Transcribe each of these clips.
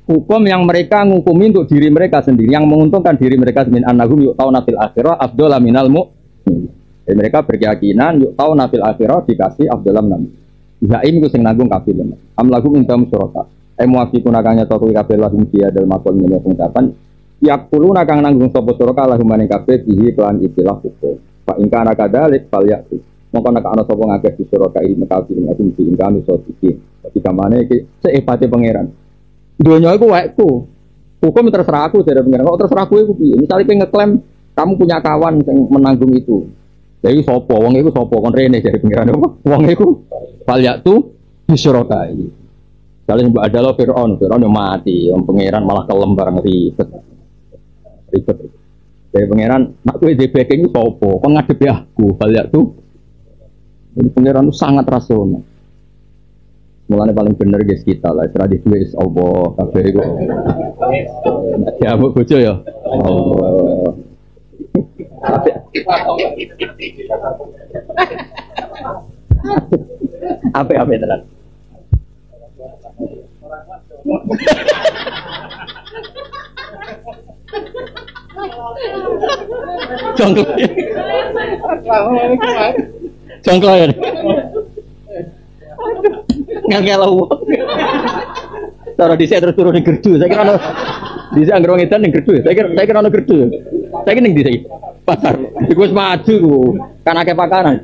hukum yang mereka ngukumi untuk diri mereka sendiri, yang menguntungkan diri mereka sendiri. Annahum yu'tauna fil akhirah afdhala minal mu'min. Mereka berkeyakinan yu'tauna fil akhirah dikasih afdhalam nam. Zaim ku sing nanggung kafir. Am lahum indam suraka. Muafiqun kang nyata kuwi kabeh lahum dia dalam makon menawa pengucapan yaquluna kang nanggung sapa suraka lahum maning kabeh bihi kelan istilah hukum. Fa in kana kadzalik fal yaqul. Mongko nek ana sapa ngakeh di suraka iki mekati ing asum di ingkang iso iki. Ketika mana iki seipate pangeran. Donya iku waekku. Hukum terserah aku dari pengiran. Kok terserah aku iku piye? Misale kowe ngeklaim kamu punya kawan yang menanggung itu. Jadi sapa? Wong iku sapa? Kon rene dari pengiran apa? Wong iku falyak tu disyurakai. Misale mbok adalah Firaun yo mati, wong pengiran malah kelem bareng ribet. Ribet. Dari pengiran, nak kowe di backing sapa? Kon ngadepi aku, falyak tu. Jadi pengiran itu sangat rasional. Mulanya paling bener guys kita lah, tradisi is Allah, kabeh iku. Nek diamuk bojo ya. Allah. Apa tenan. Jongklo ya. Ngangelo. Cara dhisik terus turun ning gerdu. Saya kira ono dhisik anggere wong edan ning gerdu. Saya kira ono gerdu. Saya kira ning ndi saiki? Pasar. Iku wis maju ku. Kan akeh pakaran.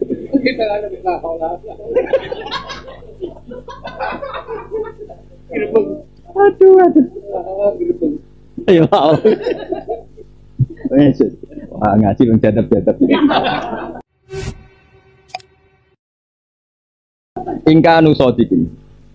Aduh. Ayo. Wes. Wah, ngaji wong jadab-jadab. Ingkanu sodikin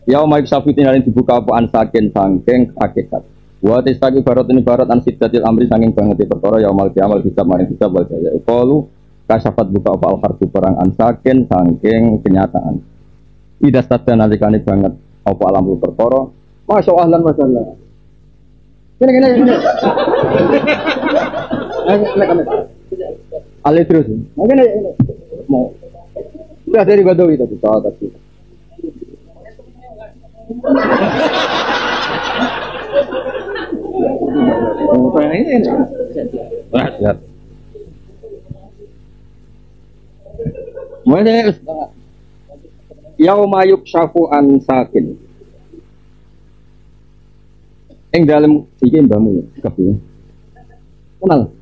ya maik safitin yang dibuka apaan saking sangking hakikat wa tistaki barat ini barat an siddatil amri sangking banget perkara ya mal kiamal bisa maring bisa wal jaya qalu kasafat buka apa al harbu perang an saking sangking kenyataan idas tadda nalikane banget apa alam perkara masya ahlan masalah ini alih terus mungkin mau udah dari Badawi tadi soal tadi. Mana yauma yukshafu an sakin. Ing dalem iki mbahmu kabeh. Kenal.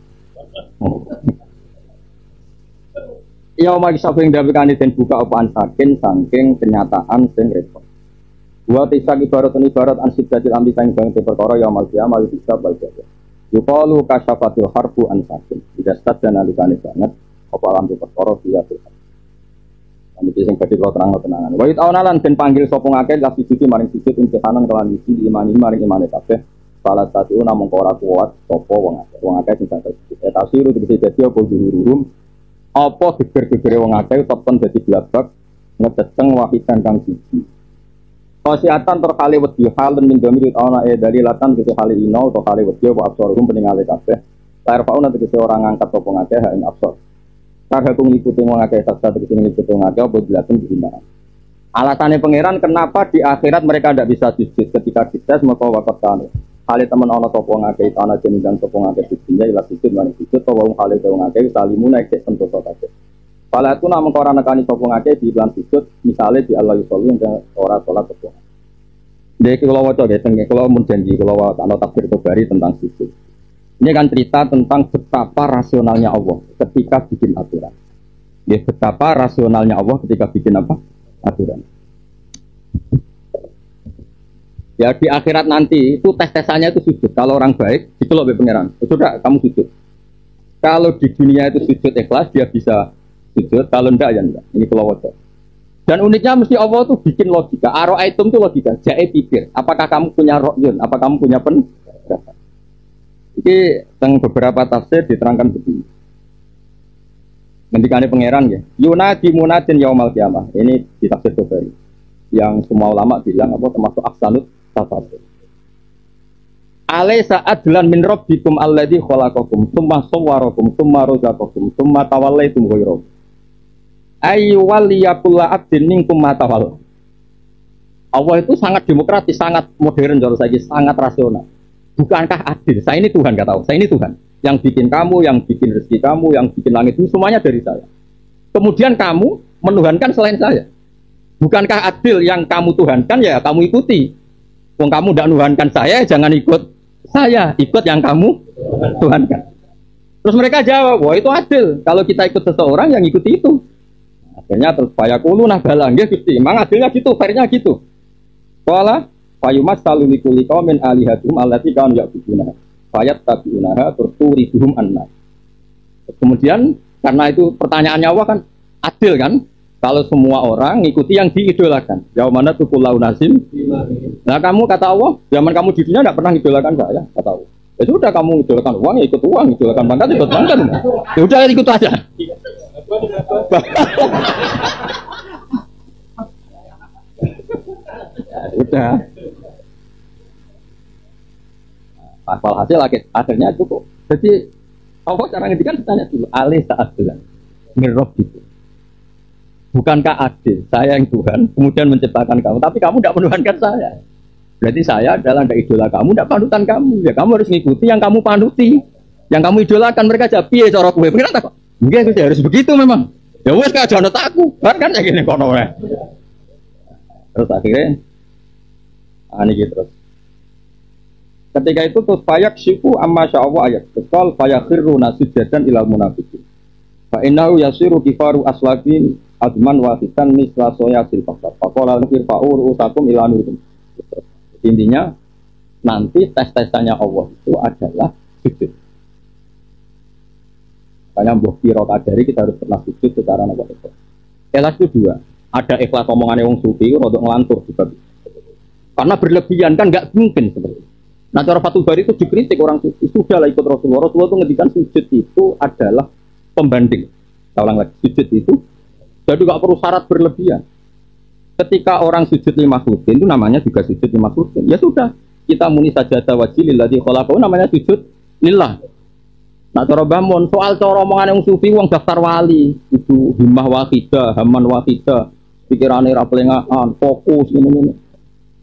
Ya mari sing dawekane den buka apaan saking saking kenyataan sing repot. Wa tisak ibarat an siddatil amri sing banget perkara ya mal kiamal bisa baca. Yuqalu kasyafatil harbu an sakin. Tidak stad dan alikane banget apa alam perkara dia tuh. Iki sing badhe kula terangno tenangan. Wa ta'ala lan den panggil sapa ngakeh lak siji maring sujud imtihanan kelan iki imani maring imane kabeh. Salah satu namung ora kuat sapa wong akeh. Wong akeh sing sujud. Tafsir iki dadi apa jururum apa geger-gegere wong akeh tepen dadi blabak ngececeng wahidan kang siji. Khosiatan tur kali wedi halen min domir ana dari latan kete kali ino atau kali wedi apa absorum peningale kabeh. Lair fauna tegese ora ngangkat apa ngakeh hak ing absor. Kagak ngikuti wong akeh tak tegese ngikuti wong akeh apa dilaten dina. Alasannya pangeran kenapa di akhirat mereka tidak bisa sujud ketika kita maka wakat kali. Kali teman ana sapa ngakeh ana jenengan sapa ngakeh sujudnya ila sujud mari sujud to wong kali wong ngakeh salimuna ek sentosa kabeh. Pala itu namung ora nekani sapa ngakeh di lan sujud misale di Allah yusolli ora salat to. Dek kula waca teng kula mun janji kula ana tafsir Tabari tentang sujud. Ini kan cerita tentang betapa rasionalnya Allah ketika bikin aturan. Ya betapa rasionalnya Allah ketika bikin apa? Aturan. Ya di akhirat nanti itu tes-tesannya itu sujud. Kalau orang baik, dicelok oleh pangeran. Sudah kamu sujud. Kalau di dunia itu sujud ikhlas, dia bisa sujud. Kalau enggak ya enggak. Ini kalau wajah. Dan uniknya mesti Allah tuh bikin logika. Aro'aitum itu logika. Jae pikir. Apakah kamu punya ro'yun? Apa kamu punya pendapat? Ini tentang beberapa tafsir diterangkan begini. Ngendikane pangeran ya. Yunadi munadin yaumal qiyamah. Ini di tafsir Tabari. Yang semua ulama bilang apa termasuk aksanut tafsir. Alaysa adlan min rabbikum alladzi khalaqakum tsumma sawwarakum tsumma razaqakum tsumma tawallaitum ghairu. Ayu waliyakul abdin minkum ma tawall. Allah itu sangat demokratis, sangat modern, sangat rasional. Bukankah adil? Saya ini Tuhan, kata Allah. Saya ini Tuhan. Yang bikin kamu, yang bikin rezeki kamu, yang bikin langit itu semuanya dari saya. Kemudian kamu menuhankan selain saya. Bukankah adil yang kamu tuhankan ya kamu ikuti. Wong kamu tidak nuhankan saya, jangan ikut saya, ikut yang kamu tuhankan. Terus mereka jawab, wah itu adil. Kalau kita ikut seseorang yang ikuti itu. Akhirnya terus fayaqulu nah balang ya gitu. Emang adilnya gitu, fairnya gitu. Qala fayumat saluli qaumin alihatum allati kanu ya'buduna. Fayat tabiunaha turturiduhum anna. Kemudian karena itu pertanyaannya Allah kan adil kan? Kalau semua orang ngikuti yang diidolakan. Yaumana tuqullau nasim. Nah kamu kata Allah, zaman kamu di dunia tidak pernah ngidolakan saya, kata Allah. Ya sudah kamu ngidolakan uang, ya ikut uang, ngidolakan pangkat, ikut pangkat. Ya udah ikut aja. Ya udah. Asal hasil akhirnya cukup. Jadi Allah cara ngendikan tanya dulu, alih saat bulan mirrob gitu. Bukankah adil saya yang Tuhan kemudian menciptakan kamu, tapi kamu tidak menuhankan saya. Berarti saya adalah tidak idola kamu, tidak panutan kamu. Ya kamu harus mengikuti yang kamu panuti, yang kamu idolakan. Mereka jadi piye cara kowe? Pengen tak kok? Enggak, harus begitu memang. Ya wes gak jangan takku, kan kayak gini kono. Terus akhirnya ini terus. Ketika itu tuh fayak syifu amma sya'allah ayat. Qal fayakhiruna sujadan ilal munafiqin. Fa innahu yasiru kifaru aslabin adman wahidan misla soya silfaqat. Faqala irfa'u usakum ila nurikum. Intinya nanti tes-tesannya Allah itu adalah sujud. Makanya mbah kira kadari kita harus pernah sujud secara nabi itu. Ikhlas itu dua. Ada ikhlas omongannya wong sufi untuk ngelantur juga. Karena berlebihan kan nggak mungkin seperti itu. Nah cara Fathul Bari itu dikritik orang sufi. Sudahlah ikut Rasulullah. Rasulullah itu ngedikan sujud itu adalah pembanding. Saya ulang lagi, sujud itu jadi nggak perlu syarat berlebihan. Ketika orang sujud lima khudin itu namanya juga sujud lima khudin. Ya sudah, kita muni sajadah wajib lilladzi khalaqahu namanya sujud lillah. Nah cara bangun soal cara omongan yang sufi wong daftar wali itu himmah wahidah, haman wahidah, pikirannya rapelengaan, fokus ini.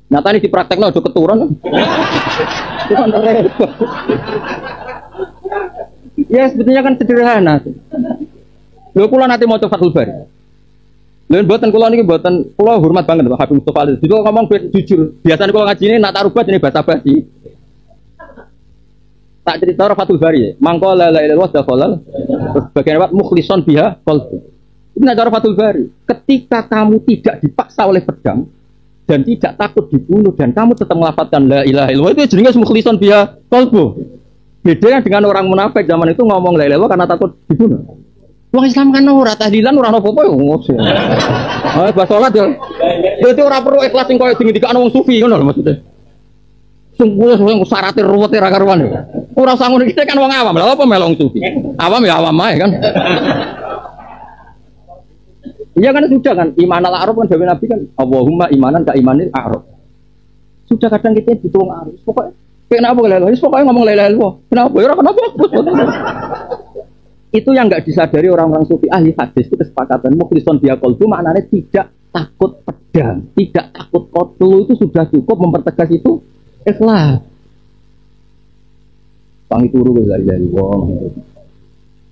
Nyata ini diprakteknya udah keturun. Itu kan repot. Ya sebetulnya kan sederhana. Lho kula nanti mau coba Fathul Bari. Lha mboten kula niki mboten kula hormat banget Pak Habib Mustofa Ali. Jadi ngomong jujur, biasanya kula ngaji ini nak tarubat ini basa-basi. Tak cerita Fathul Bari. Mangko la ilaha illallah dakhalal. Terus bagian apa mukhlishon biha qalbu. Ini cara Fathul Bari. Ketika kamu tidak dipaksa oleh pedang dan tidak takut dibunuh dan kamu tetap melafadzkan la ilaha illallah itu jenenge mukhlishon biha qalbu. Beda dengan orang munafik zaman itu ngomong la ilaha illallah karena takut dibunuh. Wong Islam kan ora tahlilan ora apa-apa yo ngono. Ah bas salat yo. Dadi ora perlu ikhlas sing koyo dingidikane wong sufi ngono lho maksudnya. Sungguh wong syaraté ruwete ra karuan. Ora usah ngono iki kan wong awam. Lha apa melong sufi? Awam ya awam ae kan. Iya kan sudah kan iman al-a'raf kan dewe Nabi kan Allahumma imanan ka imanil a'raf. Sudah kadang kita ditolong arus. Pokoknya kenapa la ilaha illallah? Pokoknya ngomong la ilaha illallah. Kenapa? Ya ora kenapa. Itu yang enggak disadari orang-orang sufi ahli hadis itu kesepakatan mukhlishon biaqol itu maknanya tidak takut pedang, tidak takut qatlu itu sudah cukup mempertegas itu ikhlas. Pangi turu dari wong.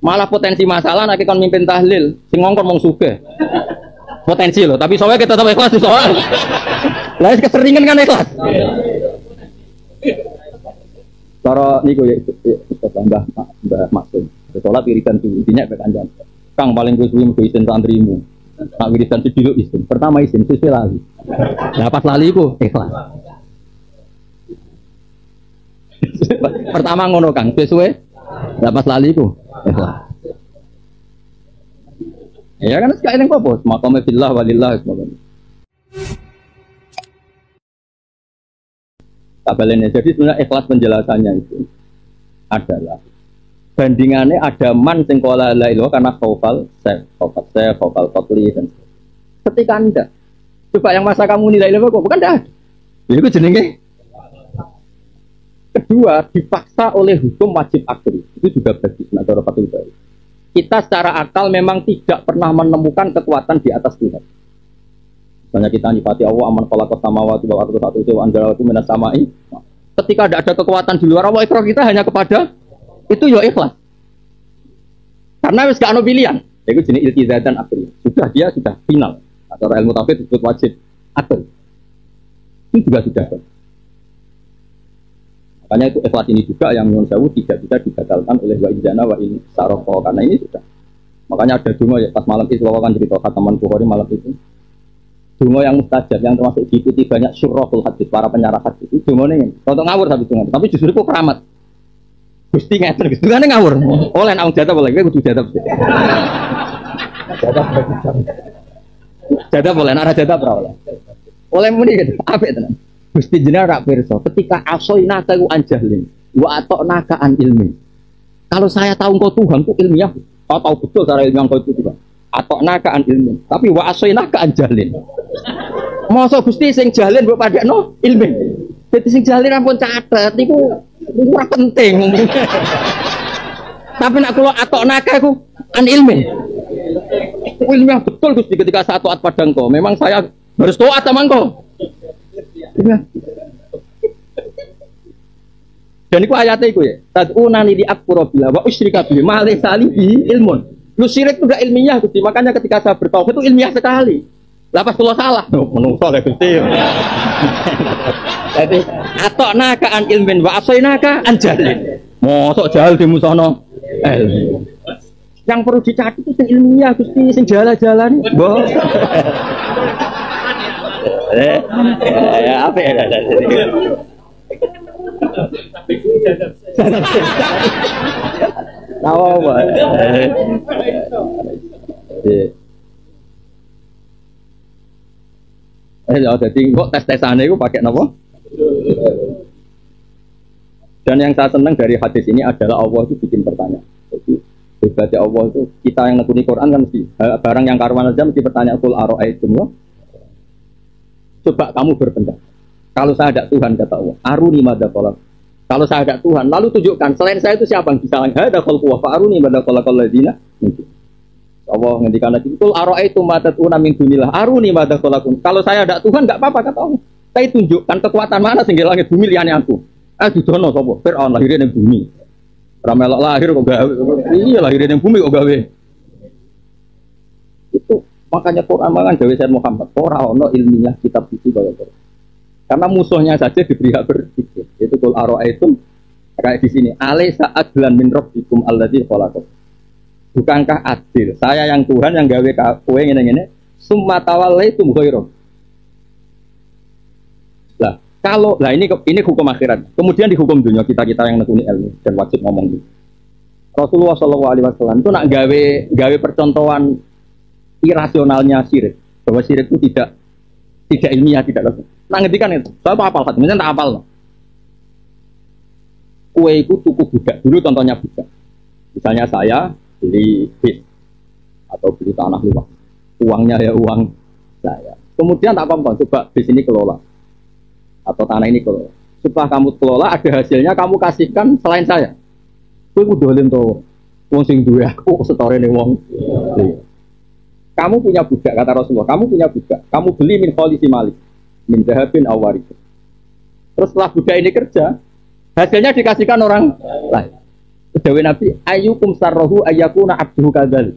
Malah potensi masalah nek kon mimpin tahlil sing ngongkon wong sugih. Potensi loh, tapi soalnya kita tetap ikhlas soal. Lah keseringan kan ikhlas. Cara niku ya Mbah Maksud. Sholat wiridan dulu, intinya ke kanjang. Kang paling gue suwi izin santrimu. Nak wiridan dulu izin. Pertama izin, sesuai lali. Nah pas lali itu ikhlas. Pertama ngono Kang, sesuai. Nah pas lali itu ikhlas. Ya kan sekali yang apa? Makamnya billah walillah. Kabalannya. Jadi sebenarnya ikhlas penjelasannya itu adalah bandingannya ada man sing qala la ilaha karena khaufal khaufal qatli dan ketika Anda coba yang masa kamu nilai ilaha kok bukan dah itu jenenge. Kedua dipaksa oleh hukum wajib akli itu juga bagus cara Fathul Bari. Kita secara akal memang tidak pernah menemukan kekuatan di atas Tuhan. Banyak kita nifati Allah aman khalaqas samawati wal ardi satu wa anzala minas samai. Ketika tidak ada kekuatan di luar Allah, ikhlas kita hanya kepada itu ya ikhlas. Karena wis gak ono pilihan. Itu jenis iltizatan akhir. Dia sudah final. Atau ilmu tauhid disebut wajib akhir. Ini juga sudah. Makanya itu ikhlas ini juga yang menurut saya tidak bisa dibatalkan oleh wa injana wa in saroko, karena ini sudah. Makanya ada dungo ya pas malam itu kan cerita khataman Bukhari malam itu. Dungo yang mustajab yang termasuk diikuti banyak syurahul hadis, para penyarah hadis itu dungo nih. Untuk ngawur tapi justru itu keramat. Gusti ngeten Gusti kan ngawur. Oleh nang jatah boleh kudu jatah. Jatah boleh nek jatah ora oleh. Oleh muni gitu. Apik tenan. Gusti jenengan rak pirsa ketika asoina ku anjahlin wa atokna an ilmi. Kalau saya tahu engkau Tuhan itu ilmiah, kau tahu betul cara ilmiah engkau itu juga. Atokna an ilmi. Tapi wa asoina anjahlin. Mosok Gusti sing jahlin mbok padakno ilmi. Dadi sing jahlin ampun catet niku ora penting. Tapi nak kula atokna ku an ilmi. Ilmiah betul Gusti ketika saya taat pada engkau. Memang saya harus taat sama engkau. Ya. Dan itu ayatnya itu ya. Tad'unani li akfura billah wa usyrika bihi ma laysa li ilmun. Lu syirik itu enggak ilmiah Gusti. Makanya ketika saya bertauhid itu ilmiah sekali. Lah pas kula salah, menungso le Gusti. Jadi atokna ka an ilmin wa asaina ka an jahlin. Mosok jahil dimusono ilmu. Yang perlu dicatat itu sing ilmiah Gusti, sing jalan-jalan. Mbok. Apa ya? Tahu apa? Jadi kok tes-tesan itu pakai apa? Dan yang saya senang dari hadis ini adalah Allah itu bikin pertanyaan. Jadi hebatnya Allah itu kita yang nekuni Quran kan mesti barang yang karuan aja mesti bertanya kul aro'aitum loh. Coba kamu berpendapat. Kalau saya ada Tuhan kata Allah, aruni madaqalak. Kalau saya ada Tuhan, lalu tunjukkan selain saya itu siapa yang bisa ada khalqu wa aruni madaqalakal ladina. Allah ngendikan lagi, "Qul ara'aitum ma tatuna min dunillah aruni madaqalakum." Kalau saya ada Tuhan enggak apa-apa kata Allah. Saya tunjukkan kekuatan mana sing langit bumi liyane aku. Didono sapa? Firaun lahir ning bumi. Ora melok lahir kok gawe. Iya lahir ning bumi kok gawe. Itu makanya Quran mangan Dawe Sayyid Muhammad ora ono ilmiah kitab suci kaya Quran. Karena musuhnya saja diberi hak berpikir. Itu qul ara'aitum kayak di sini. Alaysa adlan min rabbikum alladzi khalaqakum. Bukankah adil? Saya yang Tuhan yang gawe kowe ngene-ngene, summa tawallaitum ghairu. Lah, kalau ini hukum akhirat. Kemudian di hukum dunia kita yang nekuni ilmu dan wajib ngomong gitu. Rasulullah sallallahu alaihi wasallam itu nak gawe percontohan irasionalnya syirik, bahwa syirik itu tidak ilmiah, tidak logis. Nah ngertikan itu, saya hafal, misalnya tak hafal. Kue itu tuku budak, dulu contohnya budak. Misalnya saya beli bis atau beli tanah luas, uangnya ya uang saya. Kemudian tak apa-apa, coba bis ini kelola atau tanah ini kelola. Setelah kamu kelola ada hasilnya, kamu kasihkan selain saya. Kue udah dolim tuh, wong sing duwe aku setore ning wong. Kamu punya budak, kata Rasulullah, kamu punya budak, kamu beli min kholisi malik, min dahabin awarik. Terus setelah budak ini kerja, hasilnya dikasihkan orang lain. Dawe Nabi, ayyukum sarrohu ayyakuna abduhu kadzal.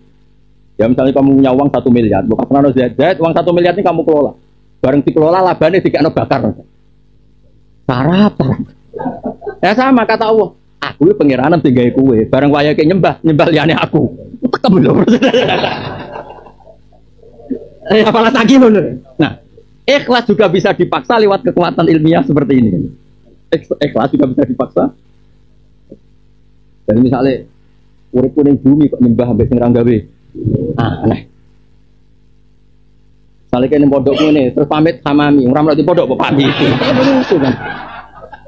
Ya misalnya kamu punya uang 1 miliar, bukan pernah zaid, uang 1 miliar ini kamu kelola. Bareng dikelola labane dikekno bakar. Sarap. Ya sama kata Allah, aku iki pengiranan sing gawe kowe, bareng waya ke nyembah liyane aku. Ketemu lho. Apalah lagi bener. Nah, ikhlas juga bisa dipaksa lewat kekuatan ilmiah seperti ini. Ikhlas juga bisa dipaksa. Dan misalnya urip kuning bumi kok nyembah sampai sing ra gawe. Aneh. Misalnya kene pondok ngene, terus pamit sama mi, ora mlati pondok kok pamit. Itu kan.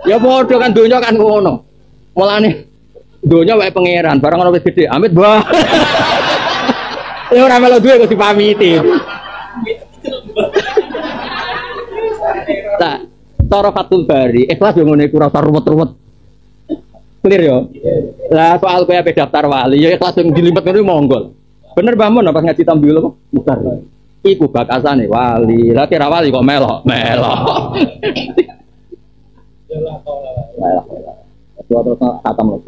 Ya padha kan donya kan ngono. Mulane donya wae pangeran, barang ono wis gedhe, amit bah. Ya ora melu duwe kok dipamiti. Nah, cara Fathul Bari, ikhlas yo ngene iku ora usah ruwet-ruwet. Clear yo. Lah soal kowe ape daftar wali, ya ikhlas sing dilimpet ngono monggo. Bener Mbah Mun pas ngaji tambul apa? Mutar. iku bakasane wali. Lah kira wali kok melok. Suatu khatam lho.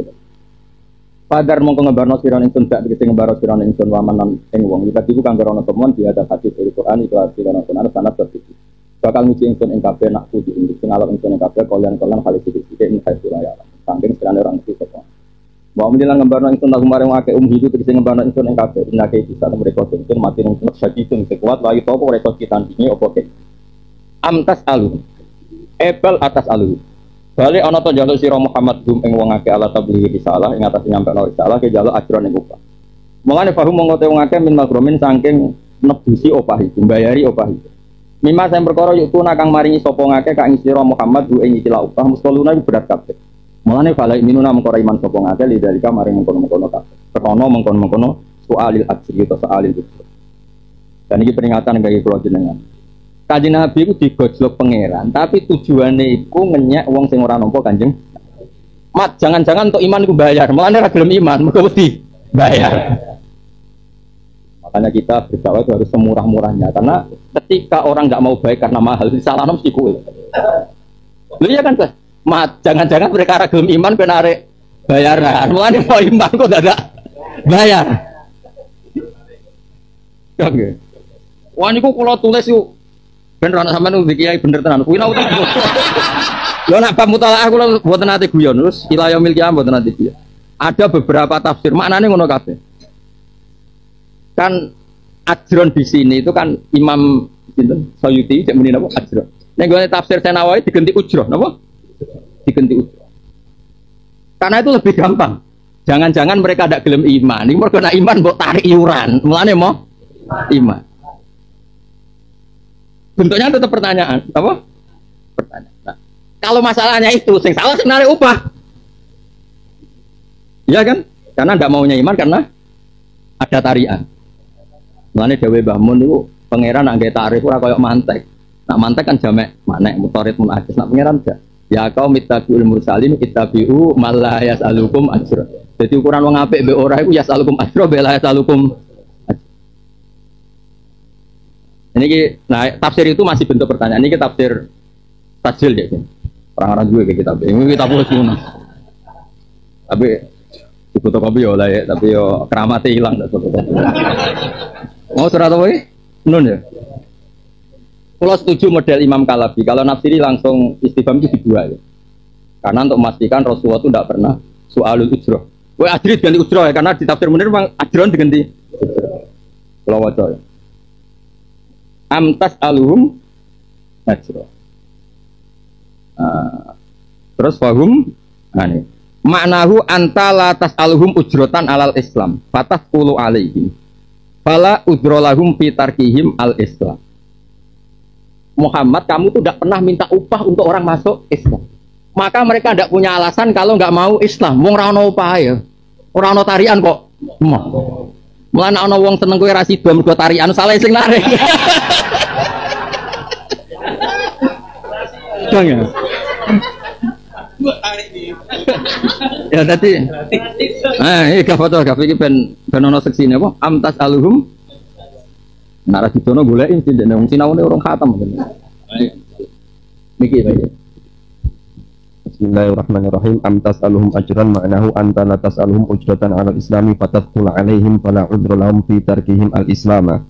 Padar mongko ngebarno sira ingsun dak tegese ngebarno sira ingsun waman ing wong iki kang karana temuan di ada hadis Al-Qur'an iki sira ana sanad tertulis. Bakal nguji ingsun ing kabeh nak puji ing sing alok ingsun ing kabeh kalian hal sithik-sithik ing hasilaya. Saking serane orang iki kok. Wa umdilan ngebarno ingsun lagu maring akeh hidu tegese ngebarno ingsun ing kabeh inake bisa mereka ingsun mati ning sajidun sekuat wae to apa rekod kita iki apa ke. Amtas alu. Ebal atas alu. Balik ana to njaluk sira Muhammad ing wong akeh ala tablighi risalah ing atas nyampekno risalah ke njaluk ajron ing upah. Mengane fahum mongko te wong akeh min makrumin saking nebusi opah iki, mbayari opah iki. Mimma sing perkara yuk tuna kang maringi sapa ngakeh kang sira Muhammad ing ikilah upah mustaluna iku berat kabeh. Mengane balik minuna mengko iman sapa ngakeh lidalika maring mengkono-mengkono kabeh. Perkono mengkono-mengkono soalil ajri atau soalil itu. Dan ini peringatan bagi kula jenengan. Kanjeng Nabi itu digojlok pangeran, tapi tujuannya itu ngenyek wong sing ora nampa Kanjeng. Mat, jangan-jangan untuk iman itu bayar. Mulane ra gelem iman, mergo wedi bayar. Makanya kita berdakwah itu harus semurah-murahnya, karena ketika orang nggak mau baik karena mahal, salah mesti kowe. Lho iya kan, Mat, jangan-jangan mereka ra gelem iman ben arek bayaran. Mulane mau iman kok dadak bayar. Oke. Wah niku kula tulis yuk. Ben ana sampean kiai bener tenan. Kuwi napa? Lho nek bab mutalaah kula mboten nate guyon terus ilayah milki mboten nate guyon. Ada beberapa tafsir maknane ngono kabeh. Kan ajron di sini itu kan Imam sinten Sayuti cek muni napa ajron. Nek gone tafsir Senawawi diganti ujroh napa? Diganti ujroh. Karena itu lebih gampang. Jangan-jangan mereka tidak gelem iman. Ini mereka nak iman mbok tarik iuran. Mulane mau iman. Bentuknya tetap pertanyaan, apa? Pertanyaan. Nah, kalau masalahnya itu, sing salah sebenarnya upah, iya kan? Karena tidak maunya iman karena ada tarian. Mulane Dewi Bahmun itu pangeran nggak tarif ora koyok mantek. Nak mantek kan jamek manek mutorit mun ajis. Nak pangeran enggak. Ya kau mittabiul mursalin ittabi'u malah yasalukum ajra. Jadi ukuran wong apik mbek ora iku yasalukum ajra bela yasalukum. Ini nah tafsir itu masih bentuk pertanyaan. Ini tafsir tajil ya. Orang-orang gue kayak kitab. Ini kitab boleh semua. Tapi ibu fotokopi ya lah ya. Tapi yo keramatnya hilang. Mau surat apa ini? Nun ya. Kalau setuju model Imam Kalabi. Kalau nafsiri langsung istifham itu dua ya. Karena untuk memastikan Rasulullah itu tidak pernah soalul ujroh. Wah ajri diganti ujroh ya. Karena di tafsir Munir memang ajron diganti. Kalau wajah ya. Amtas aluhum ajro. Terus fahum ini maknahu antala tas aluhum ujrotan alal Islam fatah puluh alaihim fala ujrolahum fitarkihim al Islam. Muhammad, kamu tuh tidak pernah minta upah untuk orang masuk Islam, maka mereka tidak punya alasan kalau nggak mau Islam. Wong ra ono upah ya, ora ono tarian kok. Mulane ana wong seneng kowe ra sida mergo tarian salah sing narik. Dong ya. Ya tadi. Iki foto iki ben ono seksine apa? Amtas aluhum. Nara didono goleki ndene wong sinaune urung khatam. Niki bae. Bismillahirrahmanirrahim. Amtas aluhum ajran ma'nahu anta la tas'aluhum ujratan 'ala al-islami fatadkhul 'alaihim fala 'udra lahum fi tarkihim al-islama.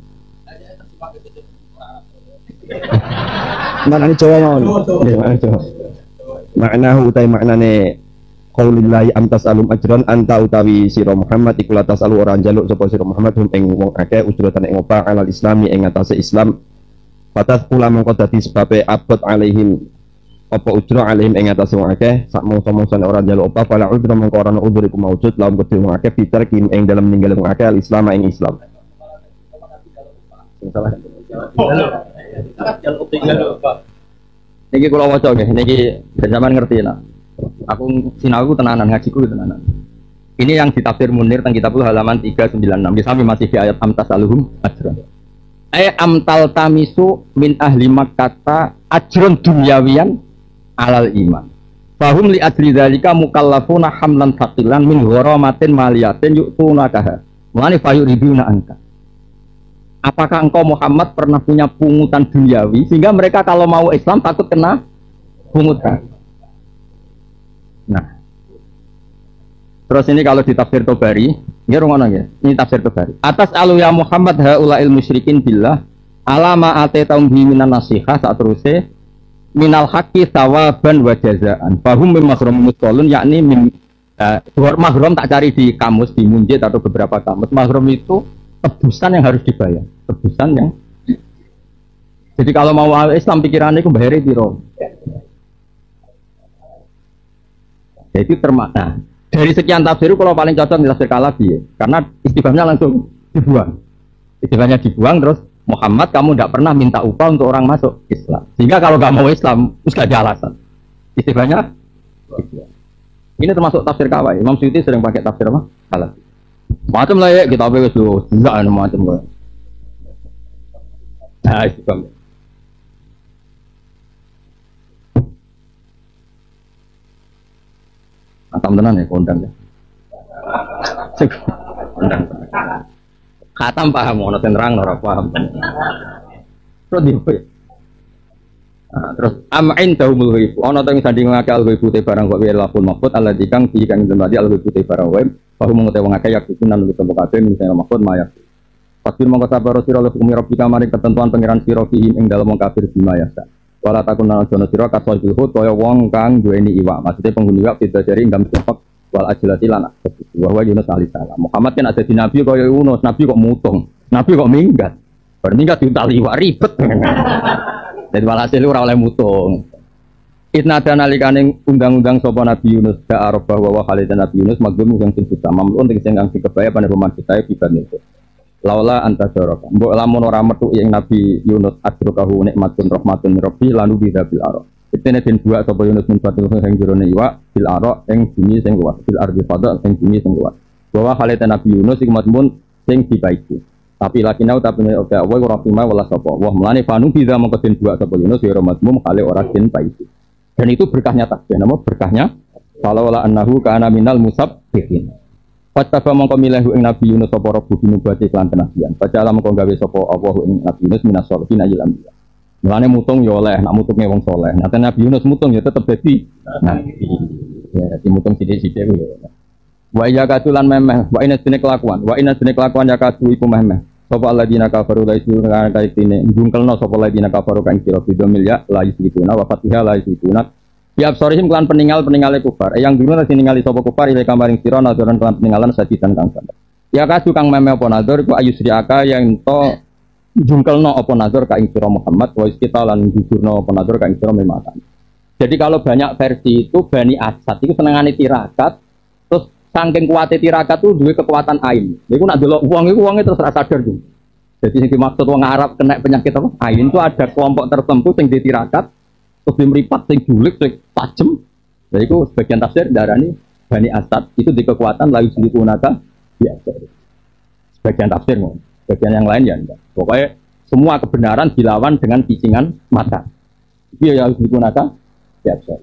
Maknane Jawa mawon. Nggih, maknane Jawa. Maknahu utai maknane qaulillahi amtas alum ajran anta utawi sira Muhammad iku la tasalu ora njaluk sapa sira Muhammad hum ing wong akeh ujratan ing opah 'alal islami ing atase Islam. Fatadkhul mongko dadi sebabe abot 'alaihim apa ujra alaihim ing atase wong akeh sak mongso-mongsone ora njaluk apa fala udra mongko ora ana udzur iku maujud lawan kedhe wong akeh fitar kim ing dalem ninggal wong akeh al-islam ing Islam. Salah. Niki kula waca nggih, niki sampean ngerti lah. Aku sinau tenanan ngajiku tenanan. Ini yang ditafsir Munir teng kitab halaman 396. Di sampai masih di ayat amtas aluhum ajran. Amtal tamisu min ahli Makkah ajrun dunyawiyan alal iman. Fahum li adri dzalika mukallafuna hamlan thaqilan min gharamatin maliyatin yu'tunakaha. Mulane fayuriduna anka. apakah engkau Muhammad pernah punya pungutan duniawi sehingga mereka kalau mau Islam takut kena pungutan. Nah, terus ini kalau di tafsir Tobari, ini rungono ya. Ini tafsir Tobari. Atas alu ya Muhammad haulail musyrikin billah alama atetaum bi minan nasihah saat terusé minal haqqi thawaban wa jazaan. Fahum mim mahrum mustolun yakni mahrum tak cari di kamus di Munjid atau beberapa kamus. Mahrum itu tebusan yang harus dibayar. Tebusan yang jadi kalau mau Islam pikirannya itu bayar piro. Jadi termakna dari sekian tafsir kalau paling cocok di tafsir Kalabi ya. Karena istifhamnya langsung dibuang. Istifhamnya dibuang terus Muhammad kamu tidak pernah minta upah untuk orang masuk Islam. Sehingga kalau nggak mau Islam, terus nggak ada alasan. Istifhamnya dibuang. Ini termasuk tafsir Kawai. Imam Suyuti sering pakai tafsir apa? Kalabi. Macam lah ya kita pakai dulu. Enggak ada macam lah. Nah istifhamnya. Atam tenan ya, kondang ya. Kondang. Khatam paham, ono sing nerang ora paham. Terus dipe. Terus amain taumul ghaib. Ono teng sanding ngake al ghaib te barang kok wae laful mahfud Allah dikang di kang demadi al ghaib te barang wae. Pahu mengute wong akeh yak dikunan lu temu kabeh misalnya mahfud mayak. Pasir mongko sabar sira lu hukum rabbika maring ketentuan pangeran sira fihi ing dalem wong kafir bima yasa. Wala takunan jono sira kasal bilhut kaya wong kang duweni iwak. Maksudnya penghuni iwak tidak dari ngam sifat wal ajlati lan wa Yunus alaihi salam. Muhammad kan ada di nabi kaya Yunus, nabi kok mutung. Nabi kok minggat. Bar minggat diuntali iwak ribet. Jadi walhasil ora oleh mutung. Idna nalikane undang-undang sapa Nabi Yunus da arba wa khalidan Nabi Yunus magdum yang sing bisa mamlun sing kang dikebaya pada peman kita biban itu. Laula anta sorok. Mbok lamun ora metu ing Nabi Yunus adrokahu nikmatun rahmatun rabbi lanu bidabil aro. Itene den buak sapa Yunus min fatil sing jerone iwak bil aro ing bumi sing luas, bil ardi fadha ing bumi sing luas. Bahwa khalidan Nabi Yunus iku mazmun sing dibaiki. Tapi lakinau tapi oke wa rahimah wala sapa. Wah mulane fanu bisa mongko den buak sapa Yunus ya mazmum khali ora den baiki. Dan itu berkahnya tasbih, nama berkahnya kalau la annahu kana minal musabbihin. Fataba mongko milih ing Nabi Yunus sapa rabbu binubati lan kenabian. Baca alam mongko gawe sapa Allah ing Nabi Yunus minas sholihin ayil anbiya. Mulane mutung ya oleh, nak mutunge wong saleh. Nek Nabi Yunus mutung ya tetep dadi nabi. Ya, di mutung sithik-sithik kuwi. Wa ya katulan memeh, wa inna sine kelakuan, wa inna sine kelakuan ya katu iku memeh. Sapa alladzina kafaru la yusyrikuna kaitine jungkelno sapa alladzina kafaru kang sira bidomil ya la yusyrikuna wa fatiha la yusyrikuna. Ya absorihim kelan peninggal-peningale kufar. Yang dulu nasi ningali sapa kufar ile kamaring sira nadoran kelan peninggalan sadidan kang sangat. Ya kasu kang meme apa nador ku ayusriaka yang to jungkelno apa nador ka ing sira Muhammad wa kita lan jujurno apa nador ka ing sira mematan. Jadi kalau banyak versi itu Bani Asad itu senengane tirakat terus saking kuwate tirakat tuh duwe kekuatan ain. Niku nak delok wong terus ra sadar tuh. Jadi sing dimaksud wong Arab kena penyakit apa? Ain itu ada kelompok tertentu sing ditirakat terus dimeripat sing julik sing tajem. Lha iku sebagian tafsir darani Bani Asad itu di kekuatan layu silikunaka biasa. Sebagian tafsir ngono. Sebagian yang lain ya enggak. Pokoknya semua kebenaran dilawan dengan picingan mata. Dia yang silikunaka biasa.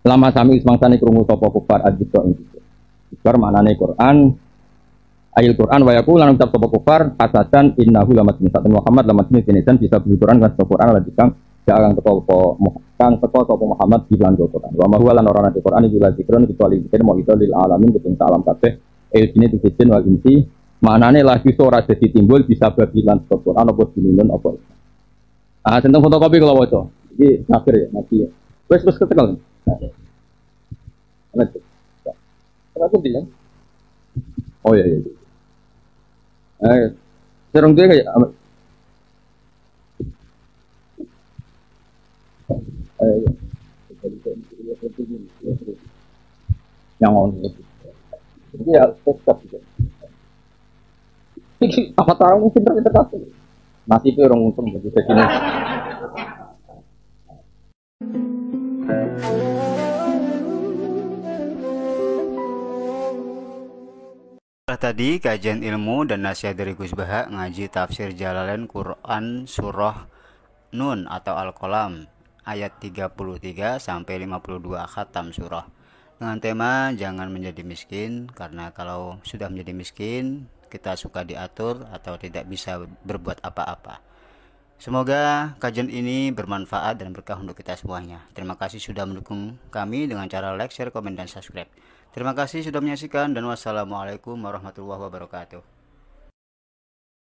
Lama sami semangsane krungu sapa kufar adito ing iki. Kufar maknane Quran. Ayat Quran wa yaqul lan ucap sapa kufar hasadan innahu lamatun Muhammad lamatun kinisan bisa Quran kan Quran lan dikang jangan teko sapa Muhammad di lan Quran. Wa ma huwa lan ora nate Quran iki lan zikron kecuali zikir mau itu lil alamin keting alam kabeh. Ini dijin wal inti maknane lagi ora dadi timbul bisa babilan Quran apa dinun apa. Tentang fotokopi kalau waca. Iki akhir ya nanti. Wes ketekel. Kenapa dia? Oh iya. Serong dia kayak yang on itu. Jadi ya tetap juga. Apa tahu mungkin tetap. Masih itu orang untung begitu gini. Tadi kajian ilmu dan nasihat dari Gus Baha ngaji tafsir Jalalain Quran surah Nun atau Al-Qalam ayat 33 sampai 52 khatam surah. dengan tema jangan menjadi miskin, karena kalau sudah menjadi miskin kita suka diatur atau tidak bisa berbuat apa-apa. Semoga kajian ini bermanfaat dan berkah untuk kita semuanya. Terima kasih sudah mendukung kami dengan cara like, share, komen, dan subscribe. Terima kasih sudah menyaksikan dan wassalamualaikum warahmatullahi wabarakatuh.